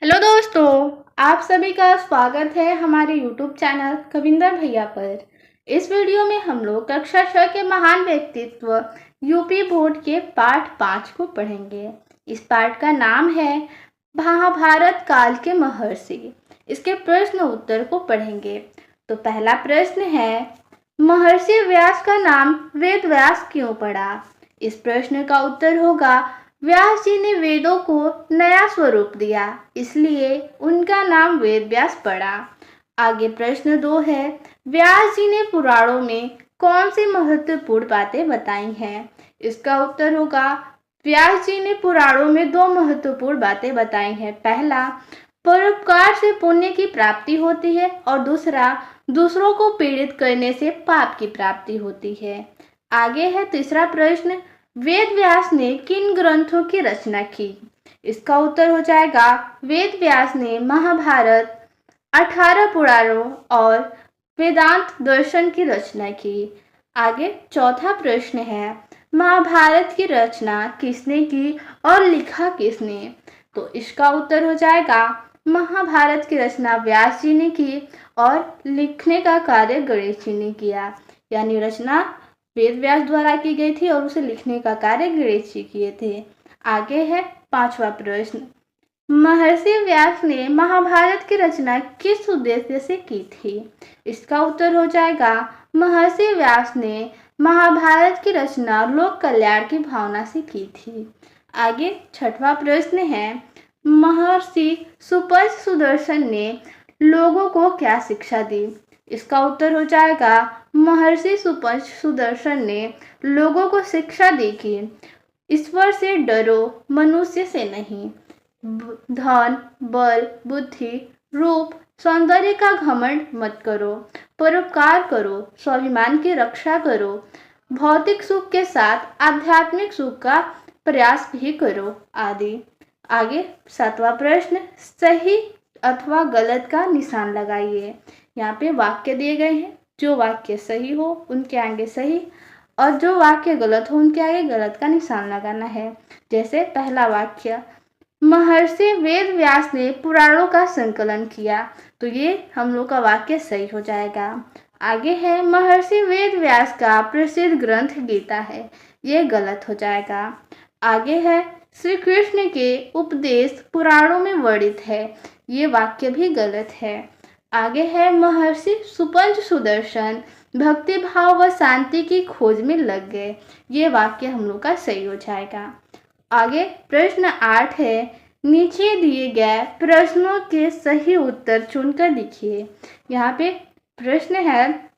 Hello दोस्तों, आप सभी का स्वागत है हमारे YouTube चैनल कविंदर भैया पर। इस वीडियो में हम लोग कक्षा 6 के महान व्यक्तित्व यूपी बोर्ड के पाठ 5 को पढ़ेंगे। इस पाठ का नाम है महाभारत काल के महर्षि। इसके प्रश्न उत्तर को पढ़ेंगे। तो पहला प्रश्न है, महर्षि व्यास का नाम वेद व्यास क्यों पड़ा? इस प्रश्न का उत्तर होगा, व्यास जी ने वेदों को नया स्वरूप दिया, इसलिए उनका नाम वेद व्यास पड़ा। आगे प्रश्न 2 है, व्यास जी ने पुराणों में कौन सी महत्वपूर्ण बातें बताई हैं? इसका उत्तर होगा, व्यास जी ने पुराणों में 2 महत्वपूर्ण बातें बताई हैं। पहला, परोपकार से पुण्य की प्राप्ति होती है और दूसरा, दूसरों को पीड़ित करने से पाप की प्राप्ति होती है। आगे है तीसरा प्रश्न, वेद व्यास ने किन ग्रंथों की रचना की? इसका उत्तर हो जाएगा, वेद व्यास ने महाभारत, 18 पुराणों और वेदांत दर्शन की रचना की। आगे चौथा प्रश्न है, महाभारत की रचना किसने की और लिखा किसने? तो इसका उत्तर हो जाएगा, महाभारत की रचना व्यास जी ने की और लिखने का कार्य गणेश जी ने किया। यानी रचना वेद व्यास द्वारा की गई थी और उसे लिखने का कार्य गणेश जी किए थे। आगे है पांचवा प्रश्न, महर्षि व्यास ने महाभारत की रचना किस उद्देश्य से की थी? इसका उत्तर हो जाएगा, महर्षि व्यास ने महाभारत की रचना लोक कल्याण की भावना से की थी। आगे छठवां प्रश्न है, महर्षि सुपंच सुदर्शन ने लोगों को क्या शिक्षा दी? इसका उत्तर हो जाएगा, महर्षि सुपंच सुदर्शन ने लोगों को शिक्षा दी कि ईश्वर से डरो, मनुष्य से नहीं। धन, बल, बुद्धि, रूप, सौंदर्य का घमंड मत करो, परोपकार करो, स्वाभिमान की रक्षा करो, भौतिक सुख के साथ आध्यात्मिक सुख का प्रयास भी करो आदि। आगे सातवां प्रश्न, सही अथवा गलत का निशान लगाइए। यहाँ पे वाक्य दिए गए हैं, जो वाक्य सही हो उनके आगे सही और जो वाक्य गलत हो उनके आगे गलत का निशान लगाना है। जैसे पहला वाक्य, महर्षि वेद व्यास ने पुराणों का संकलन किया, तो ये हम लोग का वाक्य सही हो जाएगा। आगे है, महर्षि वेद व्यास का प्रसिद्ध ग्रंथ गीता है, ये गलत हो जाएगा। आगे है, श्री कृष्ण के उपदेश पुराणों में वर्णित है, ये वाक्य भी गलत है। आगे है, महर्षि सुपंच सुदर्शन भक्ति भाव व शांति की खोज में लग गए, ये वाक्य हम लोग का सही हो जाएगा। आगे प्रश्न 8 है, नीचे दिए गए प्रश्नों के सही उत्तर चुनकर लिखिए। यहाँ पे प्रश्न है,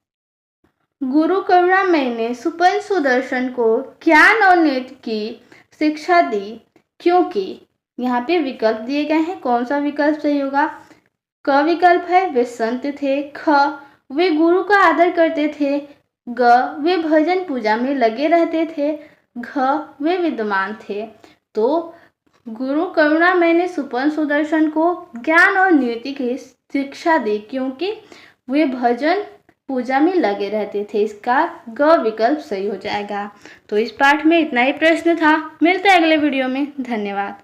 गुरु करुणामय ने सुपंच सुदर्शन को ज्ञान और नीति की शिक्षा दी क्योंकि? यहाँ पे विकल्प दिए गए हैं, कौन सा विकल्प सही होगा? क विकल्प है, वे संत थे। ख, वे गुरु का आदर करते थे। ग, वे भजन पूजा में लगे रहते थे। घ, वे विद्वान थे। तो गुरु करुणामय ने सुपंच सुदर्शन को ज्ञान और नीति की शिक्षा दी क्योंकि वे भजन पूजा में लगे रहते थे। इसका ग विकल्प सही हो जाएगा। तो इस पाठ में इतना ही प्रश्न था। मिलते हैं अगले वीडियो में। धन्यवाद।